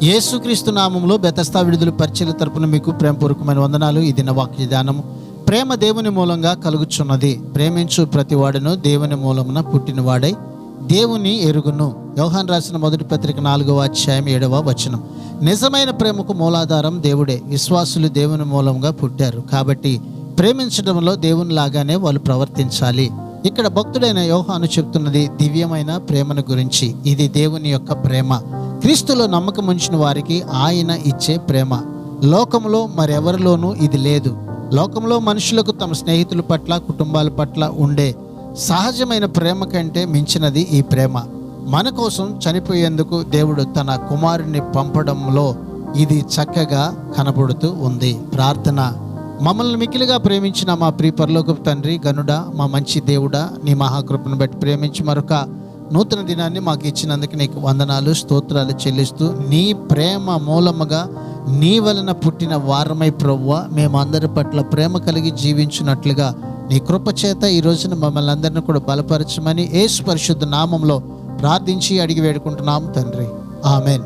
యేసుక్రీస్తు నామములో బెతస్తా విడుదల పరిచర్య తరపున మీకు ప్రేమపూర్వకమైన వందనాలు. ఈ దిన వాక్య ధ్యానము. ప్రేమ దేవుని మూలంగా కలుగుచున్నది, ప్రేమించు ప్రతివాడును దేవుని మూలమున పుట్టినవాడై దేవుని ఎరుగును. యోహాను రాసిన మొదటి పత్రిక 4వ అధ్యాయం 7వ వచనం. నిజమైన ప్రేమకు మూలాధారం దేవుడే. విశ్వాసులు దేవుని మూలంగా పుట్టారు కాబట్టి ప్రేమించడంలో దేవుని లాగానే వాళ్ళు ప్రవర్తించాలి. ఇక్కడ భక్తుడైన యోహాను చెప్తున్నది దివ్యమైన ప్రేమను గురించి. ఇది దేవుని యొక్క ప్రేమ. క్రీస్తులో నమ్మకం ఉంచిన వారికి ఆయన ఇచ్చే ప్రేమ. లోకంలో మరెవరిలోనూ ఇది లేదు. లోకంలో మనుషులకు తమ స్నేహితుల పట్ల, కుటుంబాల పట్ల ఉండే సహజమైన ప్రేమ కంటే మించినది ఈ ప్రేమ. మన కోసం చనిపోయేందుకు దేవుడు తన కుమారుని పంపడంలో ఇది చక్కగా కనబడుతూ ఉంది. ప్రార్థన. మమ్మల్ని మిక్కిలిగా ప్రేమించిన మా ప్రియ పరలోకపు తండ్రి, గనుడా, మా మంచి దేవుడా, నీ మహాకృపను బట్టి ప్రేమించి మరొక నూతన దినాన్ని మాకు ఇచ్చినందుకు నీకు వందనాలు, స్తోత్రాలు చెల్లిస్తూ, నీ ప్రేమ మూలముగా నీ వలన పుట్టిన వారమై ప్రభువా మేమందరి పట్ల ప్రేమ కలిగి జీవించినట్లుగా నీ కృప చేత ఈ రోజున మమ్మల్ని అందరినీ కూడా బలపరచమని యేసు పరిశుద్ధ నామంలో ప్రార్థించి అడిగి వేడుకుంటున్నాము తండ్రి. ఆమెన్.